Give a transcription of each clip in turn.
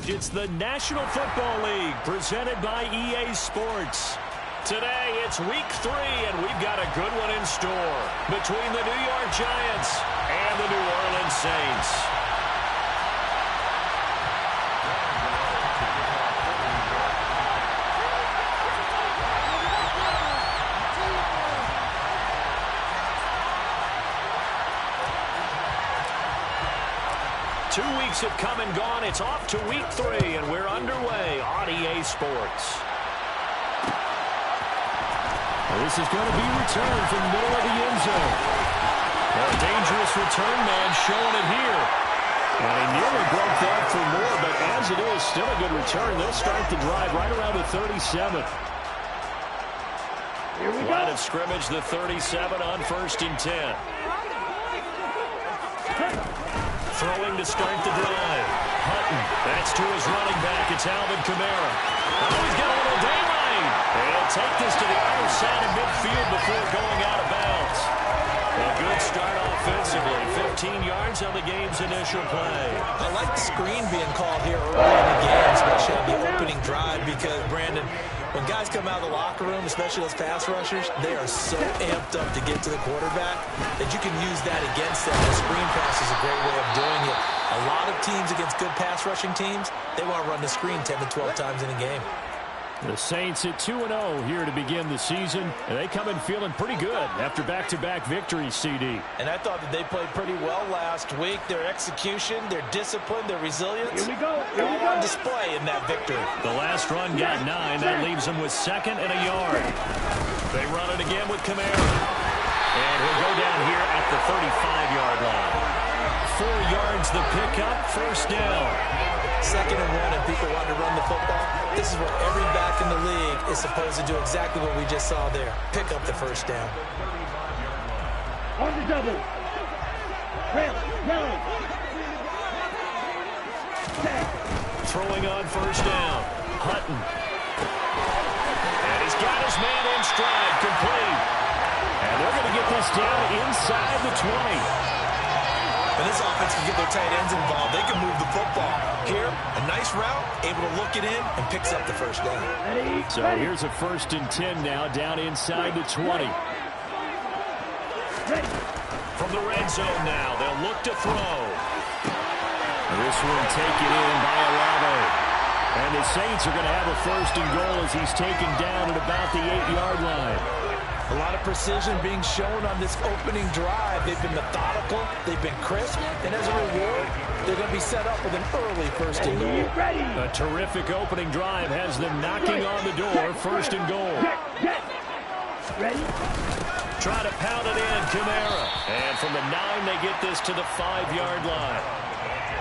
It's the National Football League presented by EA Sports. Today, it's week 3, and we've got a good one in store between the New York Giants and the New Orleans Saints. 2 weeks have come and gone. It's off to week 3, and we're underway on EA Sports. Well, this is going to be returned from the middle of the end zone. A dangerous return man showing it here. And he nearly broke that for more, but as it is, still a good return. They'll start the drive right around the 37. Line of scrimmage, the 37 on 1st and 10. Throwing to start the drive. Hutton, that's to his running back. It's Alvin Kamara. Oh, he's got a little daylight. He'll take this to the other side of midfield before going out of bounds. A good start offensively. 15 yards on the game's initial play. I like the screen being called here early in the game, especially on the opening drive, because, Brandon, when guys come out of the locker room, especially those pass rushers, they are so amped up to get to the quarterback that you can use that against them. The screen pass is a great way of doing it. A lot of teams against good pass rushing teams, they want to run the screen 10 to 12 times in a game. The Saints at 2-0 here to begin the season, and they come in feeling pretty good after back-to-back victories, CD. And I thought that they played pretty well last week. Their execution, their discipline, their resilience, all on display in that victory. The last run got 9. That leaves them with 2nd and a yard. They run it again with Kamara. And he'll go down here at the 35-yard line. 4 yards the pickup, 1st down. 2nd and 1, and people want to run the football. This is where every back in the league is supposed to do exactly what we just saw there. Pick up the 1st down. On the double. Throwing on 1st down. Hutton. And he's got his man in stride, complete. And they're going to get this down inside the 20. When this offense can get their tight ends involved, they can move the football. Here, a nice route, able to look it in, and picks up the 1st down. So here's a 1st and 10 now, down inside the 20. From the red zone now, they'll look to throw. This one taken in by Olave. And the Saints are going to have a 1st and goal as he's taken down at about the 8-yard line. A lot of precision being shown on this opening drive. They've been methodical, they've been crisp, and as a reward, they're going to be set up with an early 1st and goal. A terrific opening drive has them knocking on the door, 1st and goal. Try to pound it in, Kamara. And from the 9, they get this to the 5-yard line.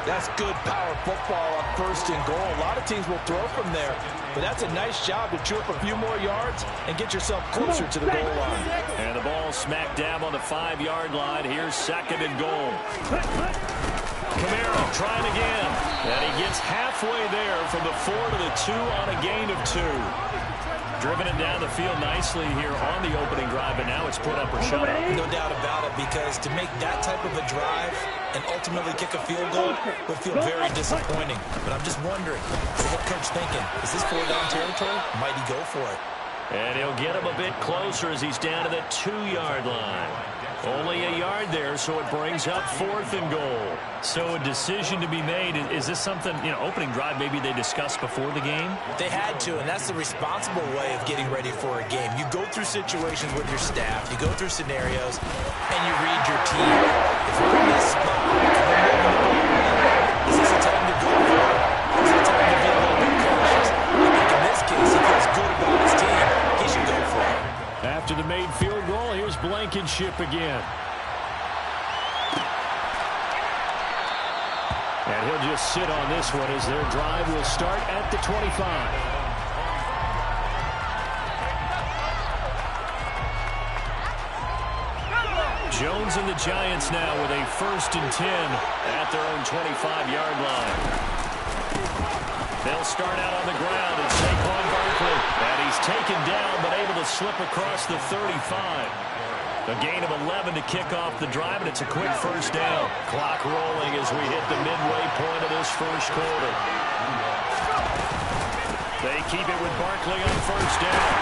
That's good power football on 1st and goal. A lot of teams will throw from there, but that's a nice job to chew up a few more yards and get yourself closer to the goal line. And the ball smack dab on the 5-yard line. Here's 2nd and goal. Kamara trying again. And he gets halfway there from the 4 to the 2 on a gain of 2. Driven it down the field nicely here on the opening drive, and now it's put up or shut up. No doubt about it, because to make that type of a drive and ultimately kick a field goal would feel very disappointing. But I'm just wondering, is the head coach thinking, is this 4-down territory? Might he go for it? And he'll get him a bit closer as he's down to the 2-yard line. Only a yard there, so it brings up 4th and goal. So a decision to be made. Is this something, opening drive maybe they discussed before the game? They had to, and that's the responsible way of getting ready for a game. You go through situations with your staff, you go through scenarios, and you read your team. If we're in this spot, is this a time to go for it? Is it a time to be a little bit cautious? I think in this case, he feels good about his team. He should go for it. After the made field goal, here's Blankenship again. And he'll just sit on this one as their drive will start at the 25. Jones and the Giants now with a 1st and 10 at their own 25-yard line. They'll start out on the ground. It's Saquon Barkley. And he's taken down but able to slip across the 35. A gain of 11 to kick off the drive, and it's a quick 1st down. Clock rolling as we hit the midway point of this 1st quarter. They keep it with Barkley on first down.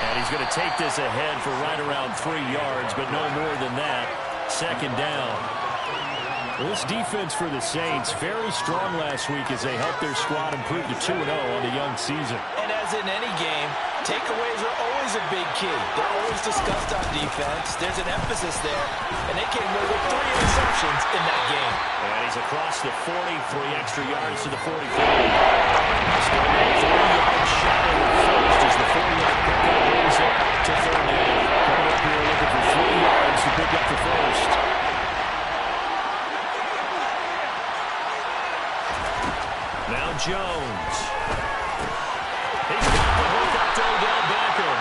And he's going to take this ahead for right around 3 yards, but no more than that. Second down. This defense for the Saints, very strong last week as they helped their squad improve to 2-0 on the young season. And as in any game, takeaways are always a big key. They're always discussed on defense. There's an emphasis there, and they came away with 3 interceptions in that game. And he's across the 40, 3 extra yards to the 45. Still 3 yards shy of the first as the 40-yard pickup brings it to third down. Coming up here looking for 3 yards to pick up the first. Now Jones. He's got the hook up to Odell Beckham.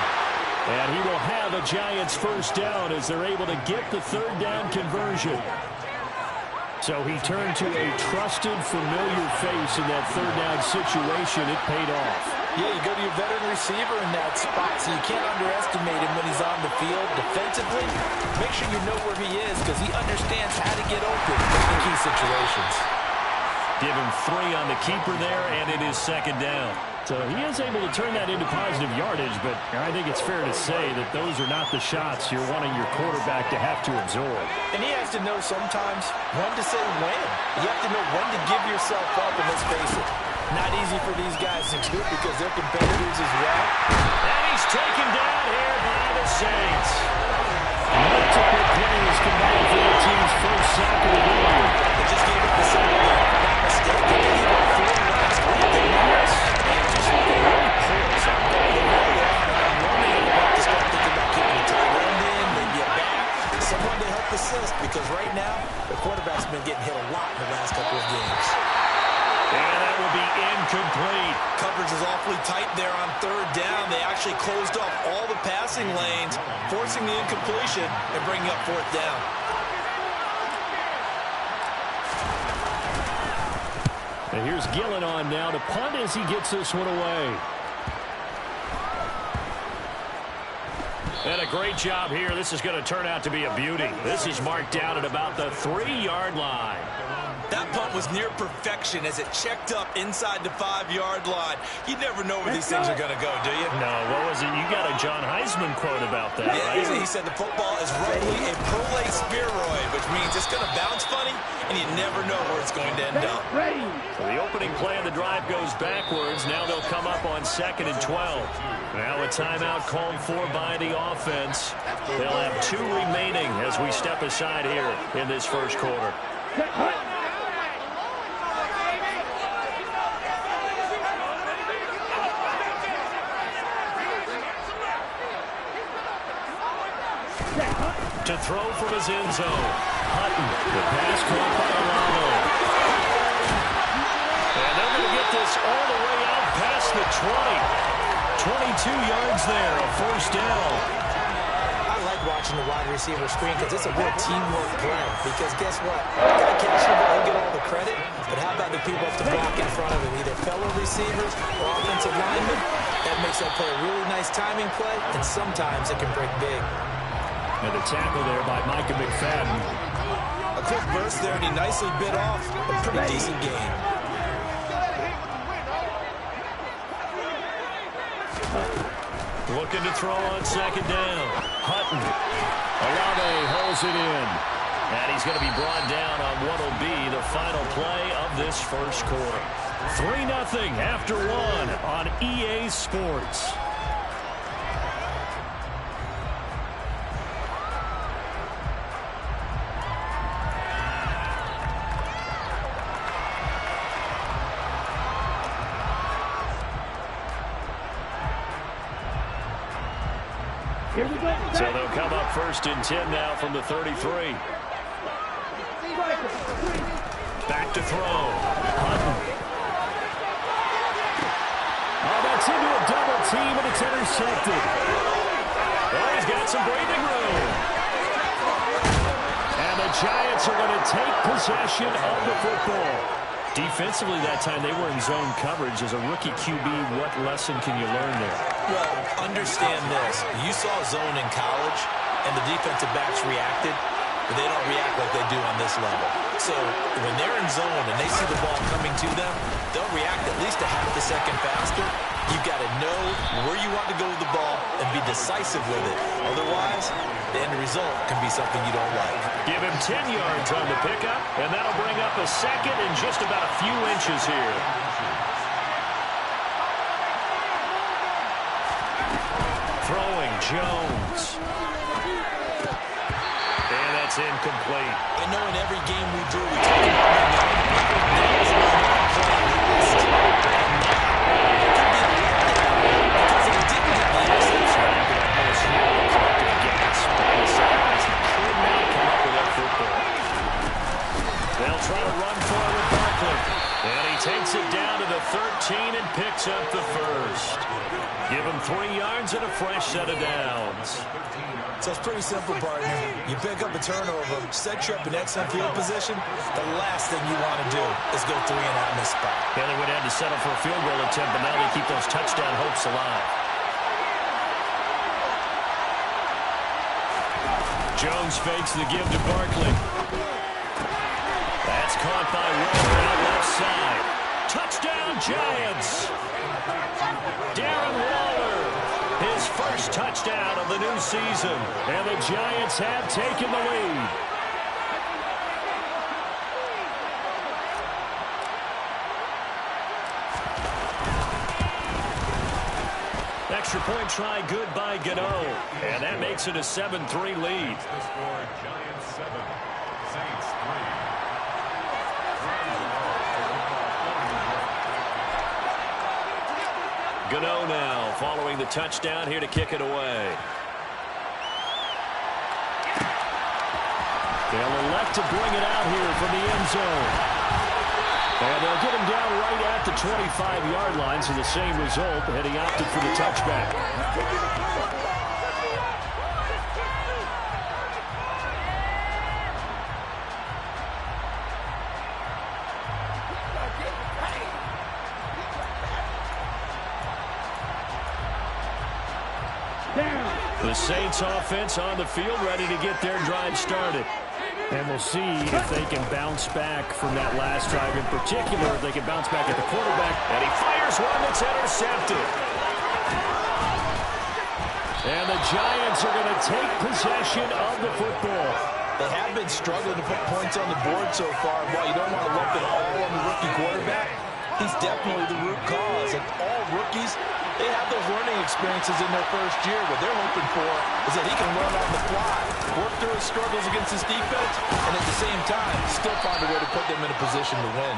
And he will have a Giants first down as they're able to get the third down conversion. So he turned to a trusted, familiar face in that third down situation. It paid off. Yeah, you go to your veteran receiver in that spot, so you can't underestimate him when he's on the field defensively. Make sure you know where he is because he understands how to get open in key situations. Give him 3 on the keeper there, and it is second down. So he is able to turn that into positive yardage, but I think it's fair to say that those are not the shots you're wanting your quarterback to have to absorb. And he has to know sometimes when to say when. You have to know when to give yourself up, and let's face it, not easy for these guys to do because they're competitors as well. And he's taken down here by the Saints. Multiple players combined for the team's first sack of the game. They just gave up the sack. Not mistaken. They gave up 4 last week. They lost. And just very poor. So they really are. I'm wondering about the start thinking about keeping a tight end in, maybe a back, someone to help assist because right now the quarterback's been getting hit a lot in the last couple of games. And that will be incomplete. Coverage is awfully tight there on third down. They actually closed off all the passing lanes, forcing the incompletion and bringing up fourth down. And here's Gillen on now to punt as he gets this one away. And a great job here. This is going to turn out to be a beauty. This is marked down at about the 3-yard line. That punt was near perfection as it checked up inside the 5-yard line. You never know where these things are going to go, do you? No, what was it? You got a John Heisman quote about that, yeah, right? He said the football is roughly a prolate spheroid, which means it's going to bounce funny, and you never know where it's going to end up. So the opening play of the drive goes backwards. Now they'll come up on 2nd and 12. Now a timeout called for by the offense. They'll have 2 remaining as we step aside here in this first quarter. To throw from his end zone. Hutton, the pass caught by Alano. And they're going to get this all the way out past the 20. 22 yards there, a first down. I like watching the wide receiver screen because it's a real teamwork play. Because guess what? The guy catching the ball, he'll get all the credit. But how about the people up to block in front of him? Either fellow receivers or offensive linemen. That makes that play a really nice timing play. And sometimes it can break big. And the tackle there by Micah McFadden. A quick burst there, and he nicely bit off a pretty decent gain. Looking to throw on second down. Hutton. Olave holds it in. And he's going to be brought down on what will be the final play of this first quarter. 3-0 after 1 on EA Sports. So they'll come up 1st and 10 now from the 33. Back to throw. Hutton. Oh, that's into a double team, and it's intercepted. Oh, he's got some breathing room. And the Giants are going to take possession of the football. Defensively that time, they were in zone coverage. As a rookie QB, what lesson can you learn there? Well, understand this. You saw zone in college, and the defensive backs reacted, but they don't react like they do on this level. So when they're in zone and they see the ball coming to them, they'll react at least a half a second faster. You've got to know where you want to go with the ball and be decisive with it. Otherwise, the end result can be something you don't like. Give him 10 yards on the pickup, and that'll bring up a second and just about a few inches here. Throwing Jones. And that's incomplete. I know in every game we do, we talk about momentum. That was a momentum play last. And now, it could be a letdown because if he didn't get the interception, Back at almost here, a collective gasp on the sidelines. Could not come up with that football. They'll try to run for it with Barkley. And he takes it down to the 13 and picks up the first. Give him 3 yards and a fresh set of downs. So it's pretty simple, partner. You pick up a turnover, set you up in excellent field position. The last thing you want to do is go 3 and out in this spot. Yeah, they would have to settle for a field goal attempt, but now they keep those touchdown hopes alive. Jones fakes the give to Barkley. That's caught by Waller out left side. Touchdown, Giants! Darren Waller, his first touchdown of the new season. And the Giants have taken the lead. Extra point try good by Gano. And that makes it a 7-3 lead. Giants 7, Saints 3. Gano now following the touchdown here to kick it away. They'll elect to bring it out here from the end zone. And they'll get him down right at the 25-yard line, so the same result, and he opted for the touchback. The Saints offense on the field, ready to get their drive started. And we'll see if they can bounce back from that last drive. In particular, if they can bounce back at the quarterback. And he fires one that's intercepted. And the Giants are going to take possession of the football. They have been struggling to put points on the board so far. While you don't want to lump it all on the rookie quarterback, he's definitely the root cause. And all rookies, they have those learning experiences in their first year. What they're hoping for is that he can run on the fly, work through his struggles against his defense, and at the same time, still find a way to put them in a position to win.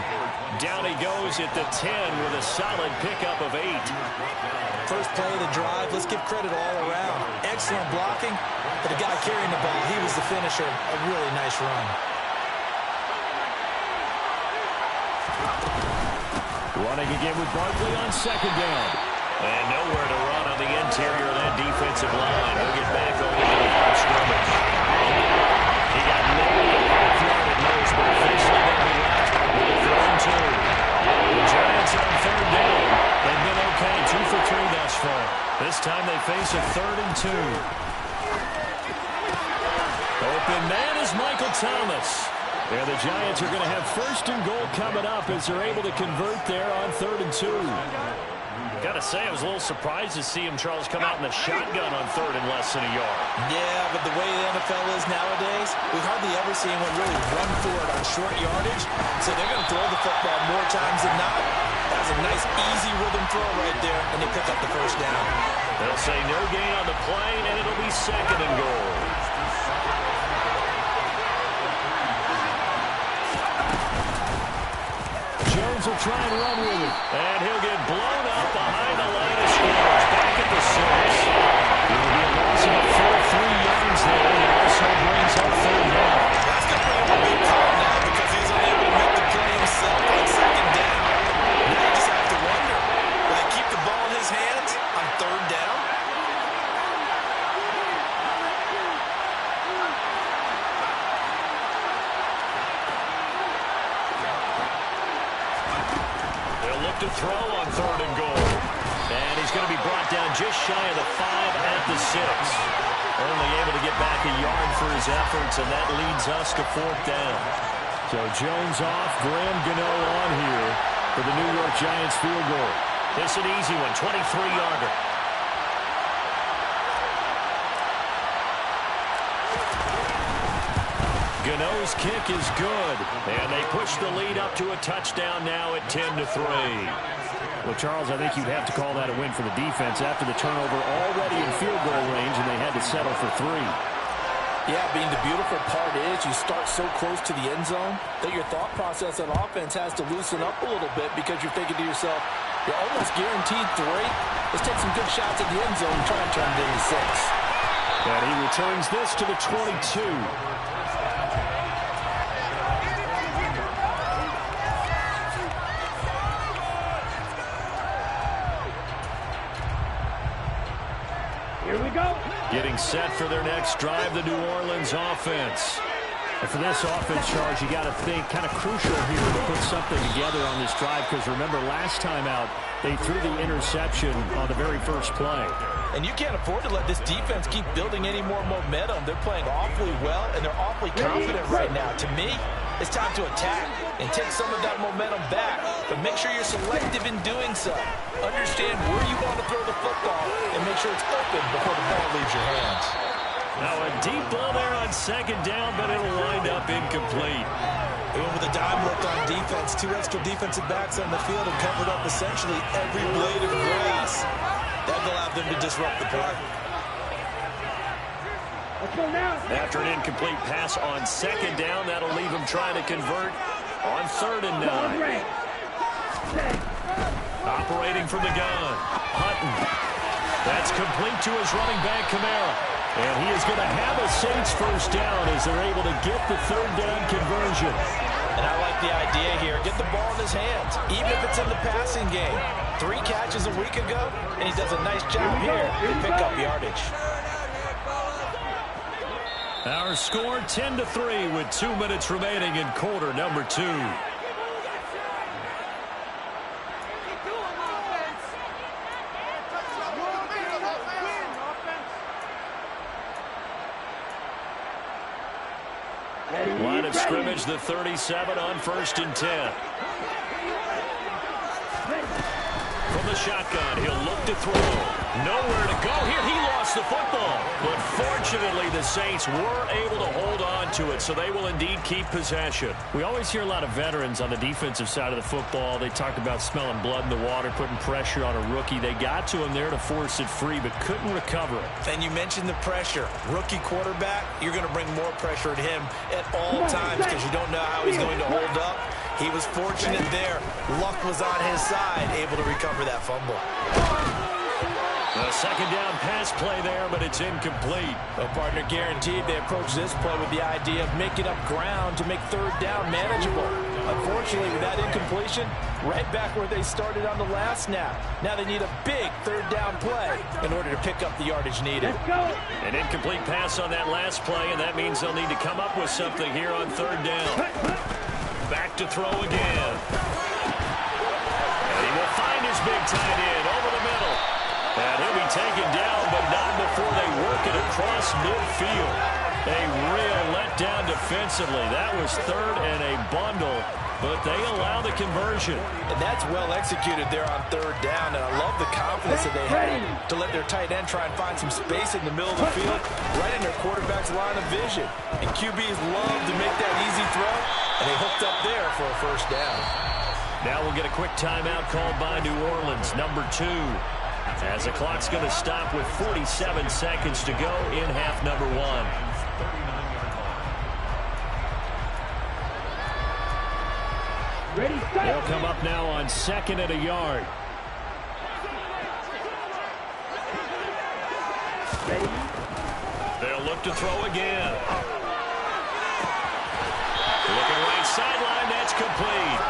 Down he goes at the 10 with a solid pickup of 8. First play of the drive, let's give credit all around. Excellent blocking, but the guy carrying the ball, he was the finisher. A really nice run. Running again with Barkley on second down. And nowhere to run on the interior of that defensive line. He'll get back over to the line of scrimmage. He got nearly a half-yard at most, but officially they'll be left with a 3-and-2. The Giants on third down. They've been okay, 2 for 3 thus far. This time they face a 3rd-and-2. Open man is Michael Thomas. And the Giants are going to have 1st and goal coming up as they're able to convert there on 3rd-and-2. Got to say, I was a little surprised to see him, Charles, come out in the shotgun on 3rd and less than a yard. Yeah, but the way the NFL is nowadays, we hardly ever see anyone really run for it on short yardage. So they're going to throw the football more times than not. That was a nice, easy rhythm throw right there, and they pick up the first down. They'll say no gain on the play, and it'll be 2nd and goal. Jones will try and run with it. And he'll get blown up behind the line of scrimmage. Back at the 6. It will be a loss of a full 3 yards there. And it also brings up 3rd down. That's going to bring him a big call now because he's unable to make the play himself on 2nd down. Now you just have to wonder, will they keep the ball in his hands on 3rd down? To throw on 3rd and goal. And he's going to be brought down just shy of the 5 at the 6. Only able to get back a yard for his efforts, and that leads us to 4th down. So Jones off, Graham Gano on here for the New York Giants field goal. This is an easy one, 23-yarder. Gano's kick is good, and they push the lead up to a touchdown now at 10-3. Well, Charles, I think you'd have to call that a win for the defense after the turnover already in field goal range, and they had to settle for 3. Yeah, Bean, the beautiful part is you start so close to the end zone that your thought process on offense has to loosen up a little bit because you're thinking to yourself, you're almost guaranteed 3. Let's take some good shots at the end zone and try and turn it into 6. And he returns this to the 22. Here we go. Getting set for their next drive, the New Orleans offense. And for this offense, Charles, you got to think kind of crucial here to put something together on this drive because remember last time out, they threw the interception on the very first play. And you can't afford to let this defense keep building any more momentum. They're playing awfully well, and they're awfully confident right now. To me, it's time to attack and take some of that momentum back, but make sure you're selective in doing so. Understand where you want to throw the football and make sure it's open before the ball leaves your hands. Now a deep ball there on second down, but it'll wind up incomplete. Even with a dime look on defense, 2 extra defensive backs on the field and covered up essentially every blade of grass. That allowed them to disrupt the play. Let's go now. After an incomplete pass on second down, that'll leave him trying to convert on 3rd and 9. Operating from the gun, Hutton. That's complete to his running back, Kamara. And he is going to have a Saints first down as they're able to get the 3rd down conversion. And I like the idea here. Get the ball in his hands, even if it's in the passing game. 3 catches a week ago, and he does a nice job here to pick up yardage. Our score 10-3 with 2 minutes remaining in quarter number 2. Line of scrimmage, the 37 on 1st and 10. From the shotgun, he'll look to throw. Nowhere to go here. He lost the football. But fortunately, the Saints were able to hold on to it, so they will indeed keep possession. We always hear a lot of veterans on the defensive side of the football. They talked about smelling blood in the water, putting pressure on a rookie. They got to him there to force it free, but couldn't recover it. And you mentioned the pressure. Rookie quarterback, you're going to bring more pressure at him at all times because you don't know how he's going to hold up. He was fortunate there. Luck was on his side, able to recover that fumble. A second down pass play there, but it's incomplete. Well, partner, guaranteed they approach this play with the idea of making up ground to make 3rd down manageable. Unfortunately, with that incompletion, right back where they started on the last snap. Now they need a big 3rd down play in order to pick up the yardage needed. An incomplete pass on that last play, and that means they'll need to come up with something here on 3rd down. Back to throw again. And he will find his big tight end over the middle. And he'll be taken down, but not before they work it across midfield. A real letdown defensively. That was 3rd and a bundle, but they allow the conversion. And that's well executed there on 3rd down, and I love the confidence that they had to let their tight end try and find some space in the middle of the field, right in their quarterback's line of vision. And QBs love to make that easy throw, and they hooked up there for a first down. Now we'll get a quick timeout called by New Orleans, number 2. As the clock's going to stop with 47 seconds to go in half number 1. They'll come up now on 2nd and a yard. They'll look to throw again. Looking right sideline, that's complete.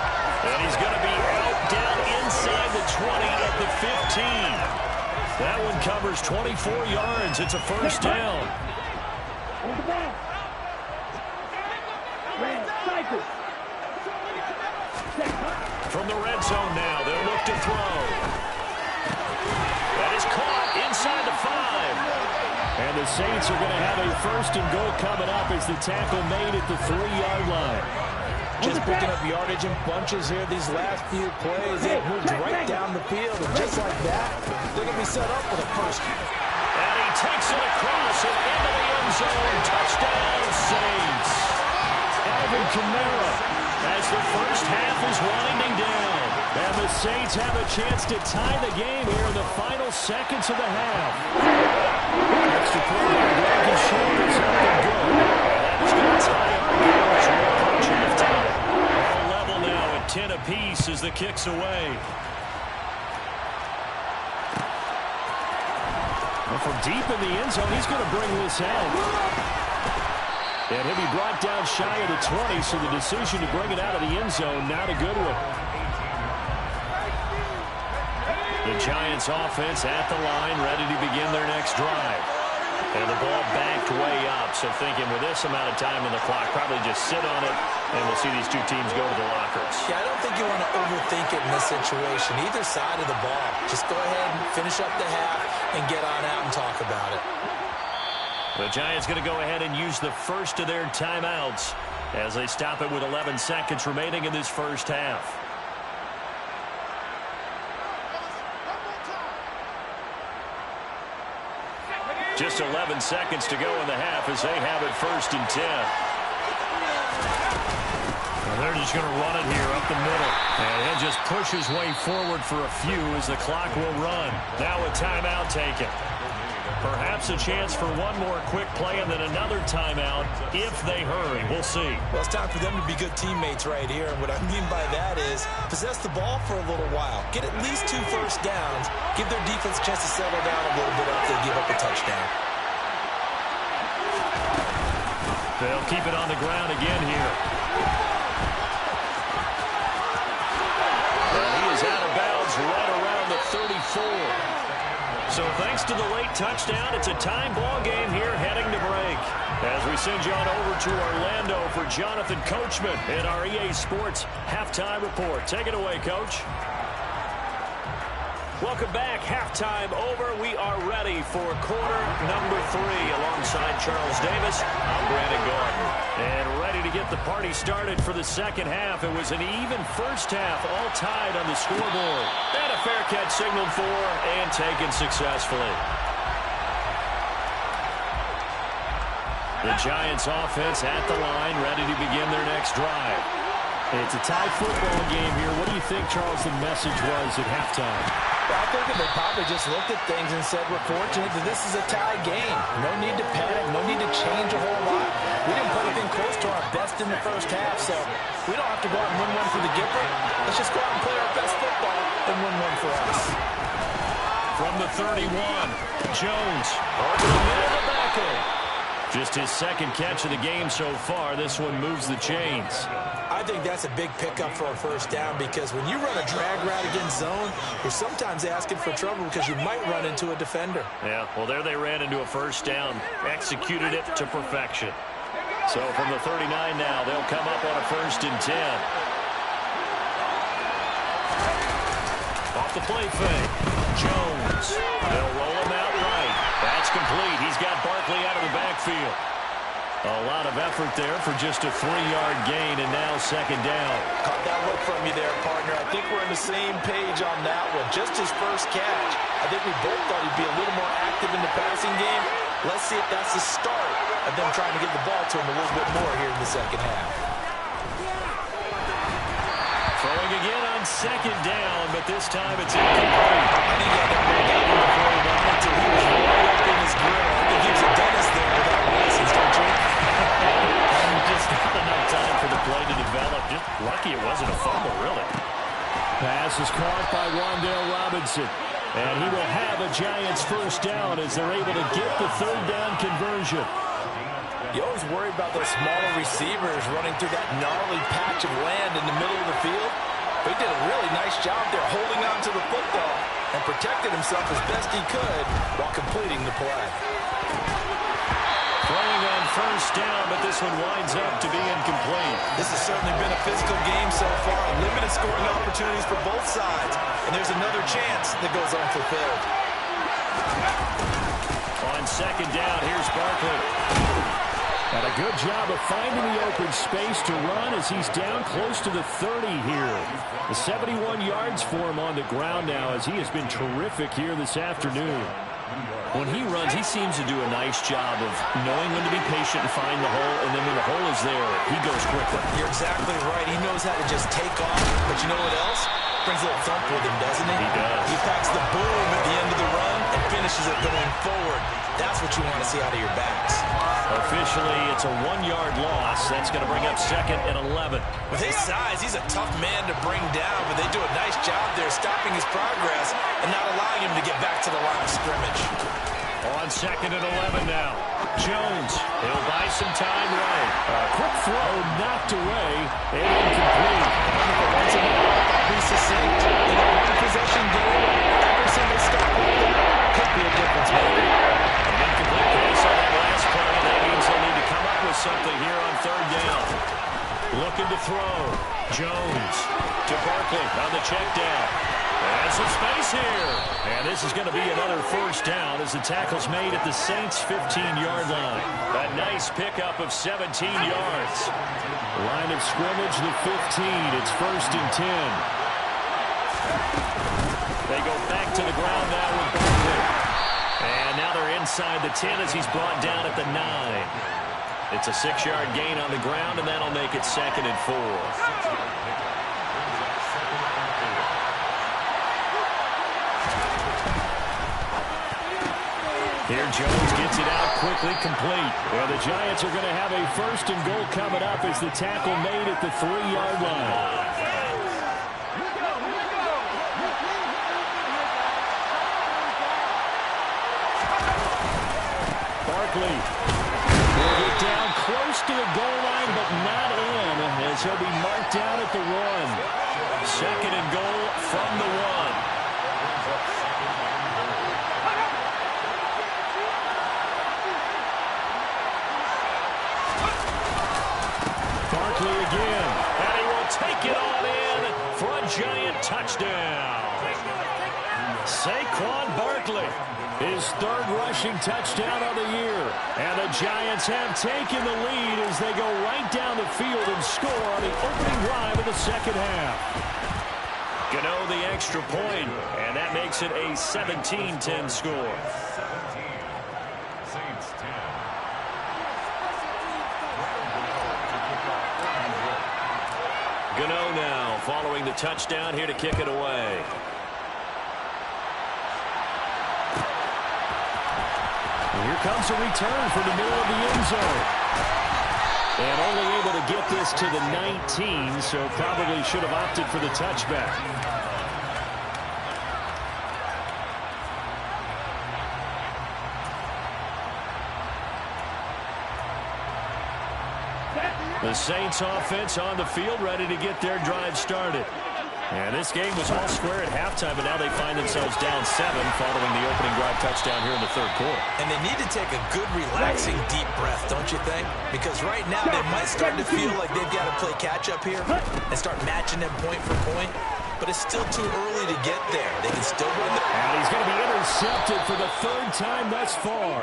And he's going to be out down inside the 20 at the 15. That one covers 24 yards. It's a first down. From the red zone now, they'll look to throw. That is caught inside the 5. And the Saints are going to have a 1st and goal coming up as the tackle made at the 3-yard line. just picking up yardage in bunches here these last few plays. They moved right down the field, and just like that, they're going to be set up with a first. And he takes it across and into the end zone. Touchdown, Saints. Alvin Kamara as the first half is winding down. And the Saints have a chance to tie the game here in the final seconds of the half. Extra point by Greg Short is up and good. That is going to tie our game as we approach halftime. All level now at 10 apiece as the kick's away. And from deep in the end zone, he's going to bring this out. And he'll be brought down shy of the 20, so the decision to bring it out of the end zone, not a good one. The Giants offense at the line, ready to begin their next drive. And the ball backed way up, so thinking with this amount of time on the clock, probably just sit on it, and we'll see these two teams go to the lockers. Yeah, I don't think you want to overthink it in this situation, either side of the ball. Just go ahead and finish up the half and get on out and talk about it. The Giants going to go ahead and use the first of their timeouts as they stop it with 11 seconds remaining in this first half. Just 11 seconds to go in the half as they have it 1st and 10. Well, they're just going to run it here up the middle. And he'll just push his way forward for a few as the clock will run. Now a timeout taken. Perhaps a chance for one more quick play and then another timeout if they hurry. We'll see. Well, it's time for them to be good teammates right here. And what I mean by that is possess the ball for a little while. Get at least 2 first downs. Give their defense a chance to settle down a little bit after they give up a touchdown. They'll keep it on the ground again here. And he is out of bounds right around the 34. So thanks to the late touchdown, it's a time ball game here heading to break. As we send you on over to Orlando for Jonathan Coachman in our EA Sports Halftime Report. Take it away, Coach. Welcome back. Halftime over. We are ready for quarter number 3 alongside Charles Davis. I'm Brandon Gordon. And ready to get the party started for the second half. It was an even first half, all tied on the scoreboard. And a fair catch signaled for and taken successfully. The Giants offense at the line, ready to begin their next drive. It's a tie football game here. What do you think, Charles, the message was at halftime? Well, I think they probably just looked at things and said, we're fortunate that this is a tie game. No need to panic. No need to change a whole lot. We didn't put anything close to our best in the first half, so we don't have to go out and win one for the Gipper. Let's just go out and play our best football and win one for us. From the 31, Jones over the middle of the back end. Just his second catch of the game so far. This one moves the chains. I think that's a big pickup for a first down because when you run a drag route against zone, you're sometimes asking for trouble because you might run into a defender. Yeah, well, there they ran into a first down, executed it to perfection. So from the 39 now, they'll come up on a 1st and 10. Off the play fake. Jones. They'll roll him out right. That's complete. He's got Barkley out of the backfield. A lot of effort there for just a 3-yard gain, and now second down. Caught that look from you there, partner. I think we're on the same page on that one. Just his first catch. I think we both thought he'd be a little more active in the passing game. Let's see if that's the start of them trying to get the ball to him a little bit more here in the second half. Throwing again on second down, but this time it's incomplete. I think he had that ball down before he wanted to. He was right up in his grill. I think he was a dentist there without license, don't you? Just not enough time for the play to develop. Just lucky it wasn't a fumble, really. Pass is caught by Wan'Dale Robinson. And he will have a Giants first down as they're able to get the third down conversion. You always worry about those smaller receivers running through that gnarly patch of land in the middle of the field. But he did a really nice job there holding on to the football and protected himself as best he could while completing the play. Throwing on first down, but this one winds up to be incomplete. This has certainly been a physical game so far. Limited scoring opportunities for both sides. And there's another chance that goes unfulfilled. On second down, here's Barkley. And a good job of finding the open space to run as he's down close to the 30 here. The 71 yards for him on the ground now as he has been terrific here this afternoon. When he runs, he seems to do a nice job of knowing when to be patient and find the hole, and then when the hole is there, he goes quickly. You're exactly right. He knows how to just take off, but you know what else? Brings a little thump with him, doesn't he? He does. He packs the boom at the end of the run and finishes it going forward. That's what you want to see out of your backs. Officially, it's a 1-yard loss. That's going to bring up 2nd and 11. With his size, he's a tough man to bring down, but they do a nice job there stopping his progress and not allowing him to get back to the line of scrimmage. On 2nd and 11 now. Jones, he'll buy some time right. A quick throw knocked away and incomplete. Once again, be succinct. In a one-possession game, every single stop like that could be a difference maker. An incomplete pass on that last play. That means they'll need to come up with something here on 3rd down. Looking to throw. Jones to Barkley on the check down. And some space here. And this is going to be another 1st down as the tackle's made at the Saints' 15-yard line. A nice pickup of 17 yards. Line of scrimmage, the 15. It's 1st and 10. They go back to the ground now with Barkley. And now they're inside the 10 as he's brought down at the 9. It's a 6-yard gain on the ground, and that'll make it 2nd and 4. Here Jones gets it out quickly, complete. Well, the Giants are going to have a 1st and goal coming up as the tackle made at the 3-yard line. Barkley will get down close to the goal line, but not in, as he'll be marked down at the 1. 2nd and goal from the 1. Again, and he will take it on in for a Giant touchdown. Saquon Barkley, his 3rd rushing touchdown of the year. And the Giants have taken the lead as they go right down the field and score on the opening drive of the 2nd half. Gano the extra point, and that makes it a 17-10 score. Saints 10. Gano now following the touchdown here to kick it away. Here comes a return from the middle of the end zone. And only able to get this to the 19, so probably should have opted for the touchback. The Saints offense on the field, ready to get their drive started. And this game was all square at halftime, but now they find themselves down 7 following the opening drive touchdown here in the 3rd quarter. And they need to take a good, relaxing, deep breath, don't you think? Because right now they might start to feel like they've got to play catch-up here and start matching them point for point. But it's still too early to get there. They can still run the... And he's going to be intercepted for the 3rd time thus far.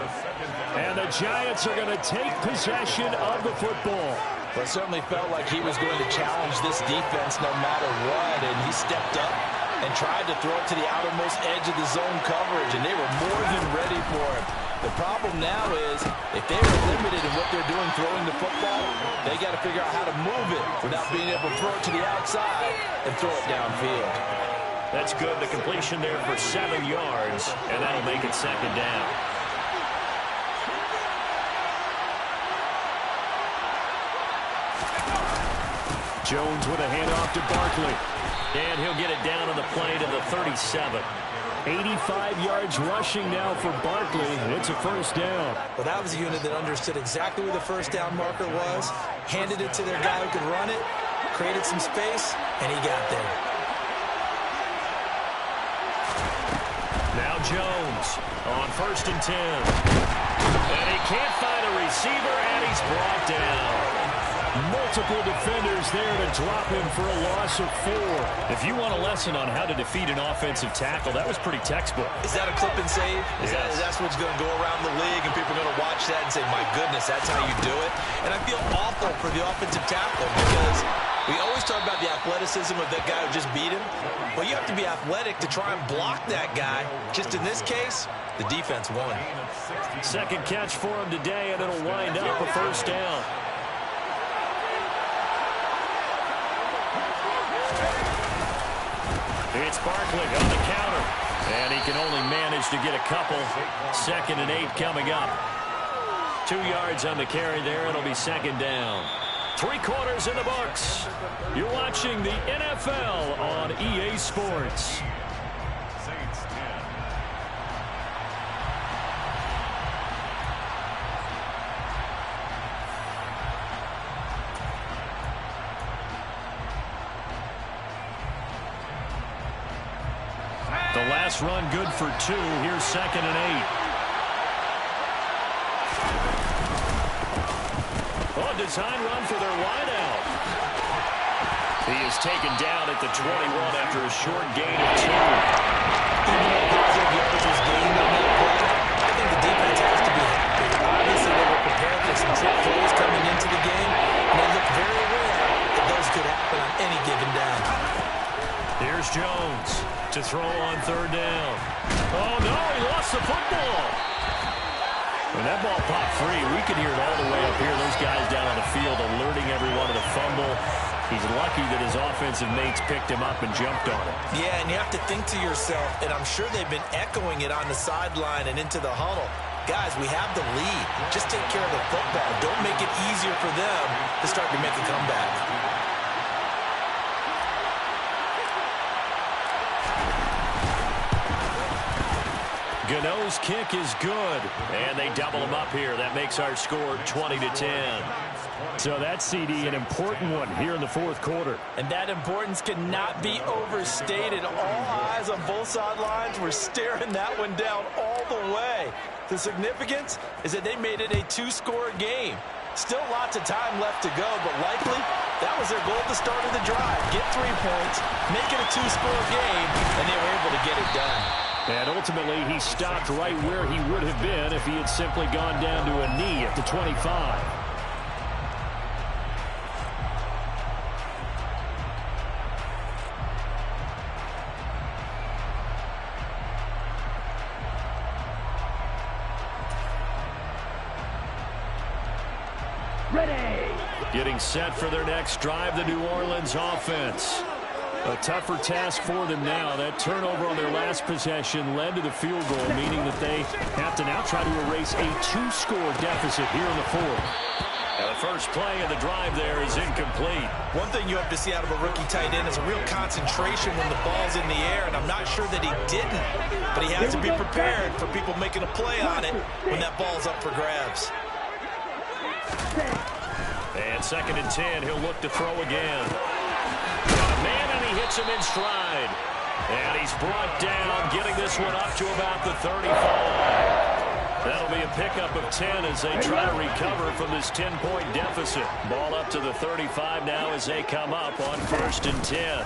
And the Giants are going to take possession of the football. Well, it certainly felt like he was going to challenge this defense no matter what, and he stepped up and tried to throw it to the outermost edge of the zone coverage, and they were more than ready for it. The problem now is if they were limited in what they're doing throwing the football, they got to figure out how to move it without being able to throw it to the outside and throw it downfield. That's good. The completion there for 7 yards, and that'll make it 2nd down. Jones with a handoff to Barkley. And he'll get it down on the play to the 37. 85 yards rushing now for Barkley. It's a 1st down. Well, that was a unit that understood exactly where the 1st down marker was, handed it to their guy who could run it, created some space, and he got there. Now Jones on 1st and 10. And he can't find a receiver, and he's brought down. Multiple defenders there to drop him for a loss of 4. If you want a lesson on how to defeat an offensive tackle, that was pretty textbook. Is that a clip and save? That's what's going to go around the league, and people are going to watch that and say, my goodness, that's how you do it? And I feel awful for the offensive tackle because we always talk about the athleticism of that guy who just beat him. Well, you have to be athletic to try and block that guy. Just in this case, the defense won. Second catch for him today, and it'll wind up a first down. It's Barkley on the counter, and he can only manage to get a couple. 2nd and 8 coming up. 2 yards on the carry there. It'll be second down. 3 quarters in the books. You're watching the NFL on EA Sports. Saints 10. The last run good for 2. Here's 2nd and 8. Oh, design run for their wideout. He is taken down at the 21 after a short gain of 2. Even though positive yards was gained on that play, I think the defense has to be happy. Obviously, they were prepared for some trick plays coming into the game, and they look very aware that those could happen on any given down. Here's Jones to throw on 3rd down. Oh, no, he lost the football. When that ball popped free, we could hear it all the way up here. Those guys down on the field alerting everyone of the fumble. He's lucky that his offensive mates picked him up and jumped on him. Yeah, and you have to think to yourself, and I'm sure they've been echoing it on the sideline and into the huddle. Guys, we have the lead. Just take care of the football. Don't make it easier for them to start to make a comeback. Gano's kick is good, and they double him up here. That makes our score 20-10. So that CD, an important one here in the 4th quarter. And that importance cannot be overstated. All eyes on both sidelines were staring that one down all the way. The significance is that they made it a 2-score game. Still lots of time left to go, but likely that was their goal at the start of the drive. Get 3 points, make it a 2-score game, and they were able to get it done. And ultimately, he stopped right where he would have been if he had simply gone down to a knee at the 25. Ready. Getting set for their next drive, the New Orleans offense. A tougher task for them now. That turnover on their last possession led to the field goal, meaning that they have to now try to erase a 2-score deficit here in the 4th. And the first play of the drive there is incomplete. One thing you have to see out of a rookie tight end is a real concentration when the ball's in the air, and I'm not sure that he didn't, but he has to be prepared for people making a play on it when that ball's up for grabs. And 2nd and 10, he'll look to throw again. Man, and he hits him in stride. And he's brought down, getting this one up to about the 35. That'll be a pickup of 10 as they try to recover from this 10-point deficit. Ball up to the 35 now as they come up on 1st and 10.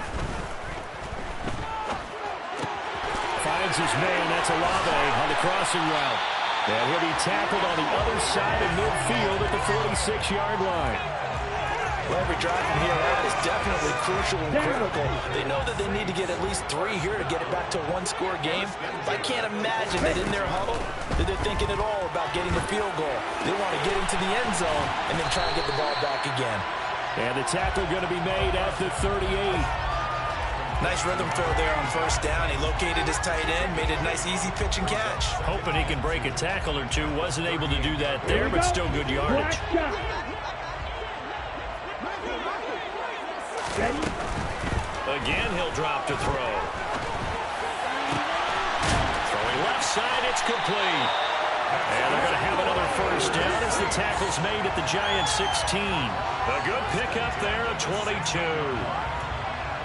Finds his man, that's Olave on the crossing route. And he'll be tackled on the other side of midfield at the 46-yard line. Well, every drive from here out is definitely crucial and critical. They know that they need to get at least 3 here to get it back to a 1-score game. I can't imagine that in their huddle that they're thinking at all about getting the field goal. They want to get into the end zone and then try and get the ball back again. And the tackle going to be made at the 38. Nice rhythm throw there on 1st down. He located his tight end, made a nice easy pitch and catch. Hoping he can break a tackle or two. Wasn't able to do that there, but still good yardage. Again, he'll drop to throw. Throwing left side, it's complete. And they're going to have another 1st down as the tackle's made at the Giants' 16. A good pickup there at 22.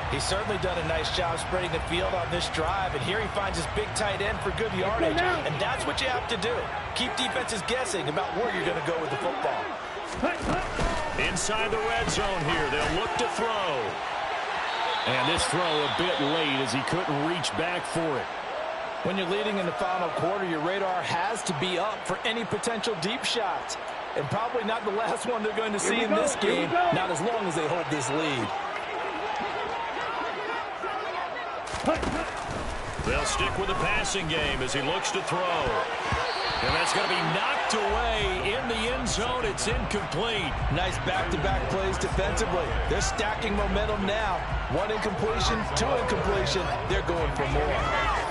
He's certainly done a nice job spreading the field on this drive, and here he finds his big tight end for good yardage, and that's what you have to do. Keep defenses guessing about where you're going to go with the football. Inside inside the red zone here. They'll look to throw. And this throw a bit late as he couldn't reach back for it. When you're leading in the final quarter, your radar has to be up for any potential deep shots. And probably not the last one they're going to see in this game, not as long as they hold this lead. They'll stick with the passing game as he looks to throw. And that's going to be knocked away in the end zone. It's incomplete. Nice back-to-back plays defensively. They're stacking momentum now. 1 incompletion, 2 incompletion. They're going for more.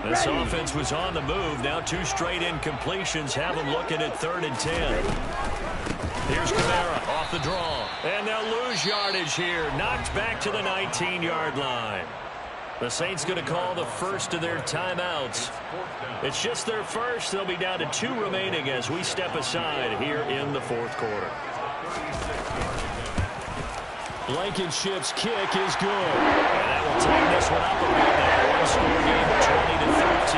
This offense was on the move. Now 2 straight incompletions have them looking at 3rd and 10. Here's Kamara off the draw. And they'll lose yardage here. Knocked back to the 19-yard line. The Saints going to call the first of their timeouts. It's just their first. They'll be down to 2 remaining as we step aside here in the 4th quarter. Blankenship's kick is good. And that will tighten this one up a bit now. 1-score game of 20-13.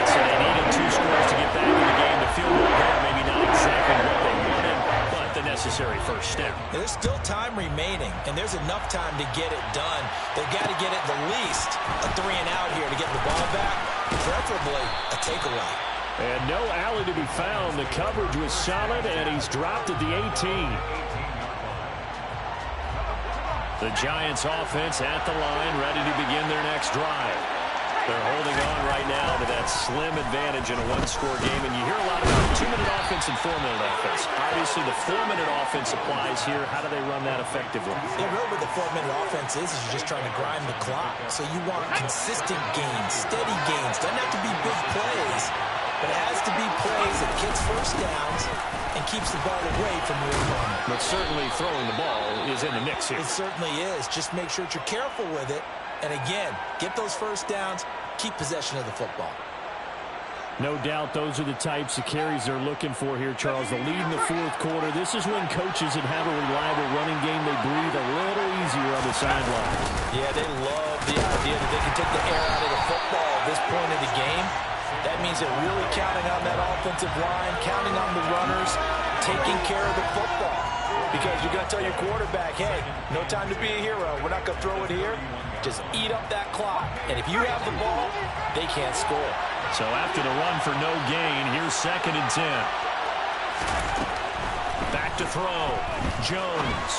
So they needed 2 scores to get back in the game. The field goal there, maybe not exactly what they wanted, but the necessary first step. There's still time remaining, and there's enough time to get it done. They've got to get it the least a 3 and out here to get the ball back, preferably a takeaway. And no alley to be found. The coverage was solid, and he's dropped at the 18. The Giants offense at the line, ready to begin their next drive. They're holding on right now to that slim advantage in a 1-score game. And you hear a lot about 2-minute offense and 4-minute offense. Obviously, the 4-minute offense applies here. How do they run that effectively? Yeah, really what the 4-minute offense is you're just trying to grind the clock. So you want consistent gains, steady gains. Doesn't have to be big plays, but it has to be plays that gets first downs and keeps the ball away from your opponent. But certainly throwing the ball is in the mix here. It certainly is. Just make sure that you're careful with it. And again, get those first downs, keep possession of the football. No doubt those are the types of carries they're looking for here, Charles. The lead in the 4th quarter. This is when coaches that have a reliable running game, they breathe a little easier on the sideline. Yeah, they love the idea that they can take the air out of the football at this point of the game. That means they're really counting on that offensive line, counting on the runners, taking care of the football. Because you're going to tell your quarterback, hey, no time to be a hero. We're not going to throw it here. Just eat up that clock. And if you have the ball, they can't score. So after the run for no gain, here's 2nd and 10. Back to throw. Jones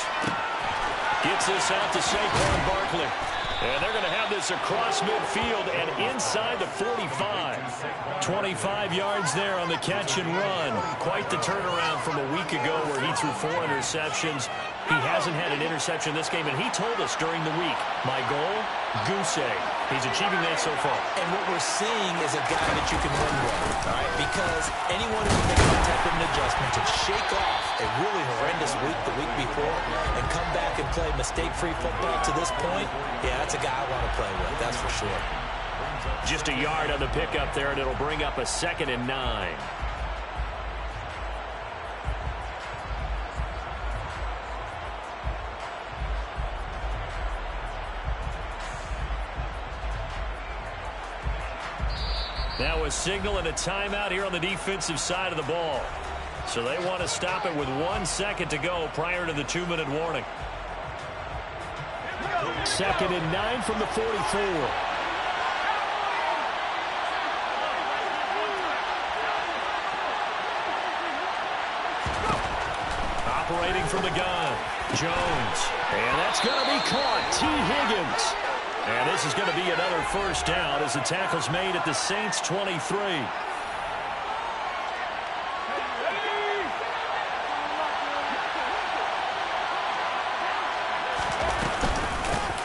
gets this out to Saquon Barkley. And they're going to have this across midfield and inside the 45. 25 yards there on the catch and run. Quite the turnaround from a week ago where he threw 4 interceptions. He hasn't had an interception this game, and he told us during the week, my goal, goose egg. He's achieving that so far. And what we're seeing is a guy that you can win with, all right? Because anyone who can make that type of an adjustment to shake off a really horrendous week the week before and come back and play mistake-free football to this point, yeah, that's a guy I want to play with, that's for sure. Just a yard on the pickup there, and it'll bring up a 2nd and 9. Now a signal and a timeout here on the defensive side of the ball. So they want to stop it with 1 second to go prior to the 2-minute warning. 2nd and 9 from the 44. Operating from the gun, Jones. And that's going to be caught. T. Higgins. And this is going to be another first down as the tackle's made at the Saints' 23.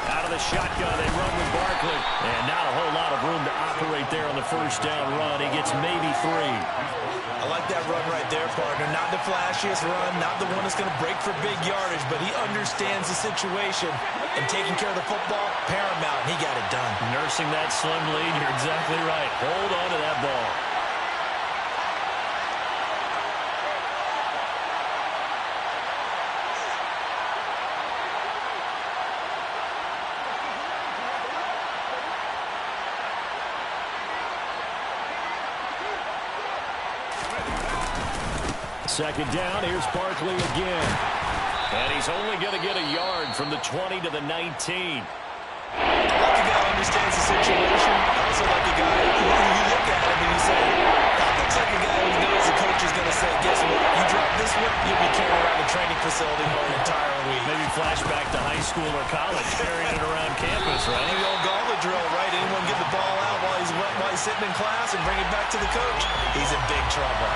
Out of the shotgun, they run with Barkley. And not a whole lot of room to operate there on the first down run. He gets maybe 3. I like that run right there, partner. Not the flashiest run, not the one that's going to break for big yardage, but he understands the situation, and taking care of the football, paramount, and he got it done. Nursing that slim lead, you're exactly right. Hold on to that ball. Second down, here's Barkley again. And he's only going to get a yard from the 20 to the 19. I like a guy who understands the situation. I also like a guy who you look at him and you say, that looks like a guy who knows the coach is going to say, guess what, you drop this one, you'll be carrying around the training facility for the entire week. Maybe flashback to high school or college, carrying it around campus, right? The old gauntlet drill, right? Anyone get the ball out while he's sitting in class and bring it back to the coach? He's in big trouble.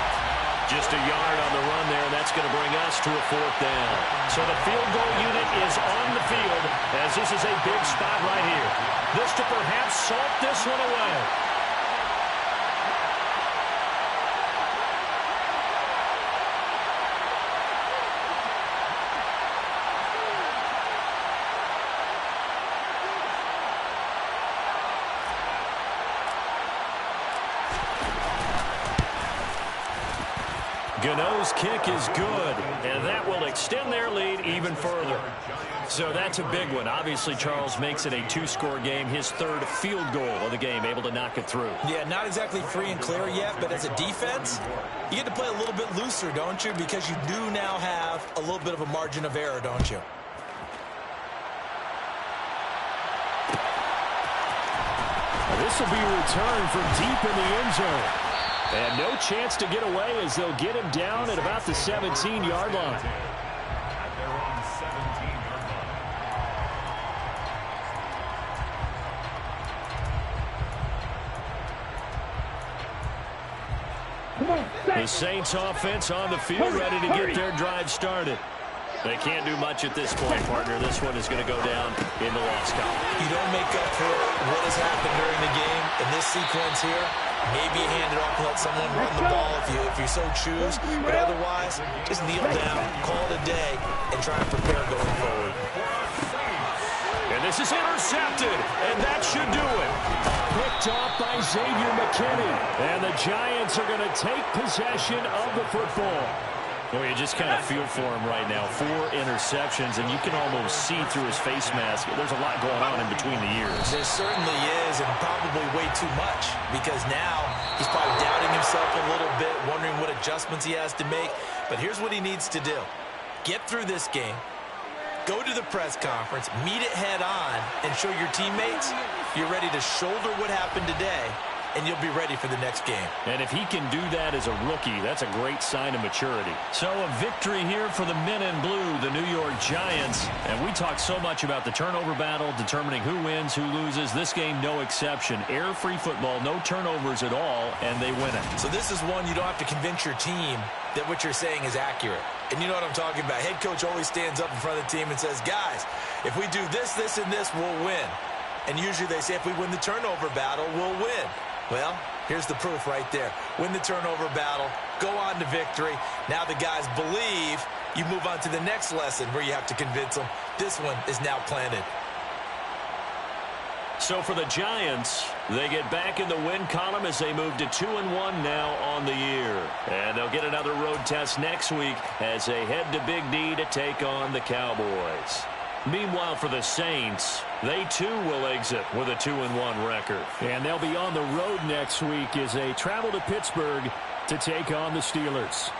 Just a yard on the run there, and that's going to bring us to a 4th down. So the field goal unit is on the field, as this is a big spot right here. This to perhaps salt this one away. Gano's kick is good, and that will extend their lead even further. So that's a big one. Obviously, Charles makes it a 2-score game, his 3rd field goal of the game, able to knock it through. Yeah, not exactly free and clear yet, but as a defense, you get to play a little bit looser, don't you? Because you do now have a little bit of a margin of error, don't you? This will be returned from deep in the end zone. And no chance to get away as they'll get him down at about the 17-yard line. At their own 17-yard Come on, The Saints offense on the field, ready to get their drive started. They can't do much at this point, partner. This one is going to go down in the loss column. You don't make up for what has happened during the game in this sequence here. Maybe hand it off and let someone run the ball if you so choose. But otherwise, just kneel down, call it a day, and try and prepare going forward. And this is intercepted, and that should do it. Picked off by Xavier McKinney. And the Giants are going to take possession of the football. Well, you just kind of feel for him right now. 4 interceptions, and you can almost see through his face mask. There's a lot going on in between the ears. There certainly is, and probably way too much, because now he's probably doubting himself a little bit, wondering what adjustments he has to make. But here's what he needs to do. Get through this game, go to the press conference, meet it head on, and show your teammates you're ready to shoulder what happened today, and you'll be ready for the next game. And if he can do that as a rookie, that's a great sign of maturity. So a victory here for the men in blue, the New York Giants. And we talk so much about the turnover battle, determining who wins, who loses. This game, no exception. Air-free football, no turnovers at all, and they win it. So this is one you don't have to convince your team that what you're saying is accurate. And you know what I'm talking about. Head coach always stands up in front of the team and says, guys, if we do this, this, and this, we'll win. And usually they say if we win the turnover battle, we'll win. Well, here's the proof right there. Win the turnover battle, go on to victory. Now the guys believe. You move on to the next lesson where you have to convince them. This one is now planted. So for the Giants, they get back in the win column as they move to 2-1 now on the year. And they'll get another road test next week as they head to Big D to take on the Cowboys. Meanwhile, for the Saints, they too will exit with a 2-1 record. And they'll be on the road next week as they travel to Pittsburgh to take on the Steelers.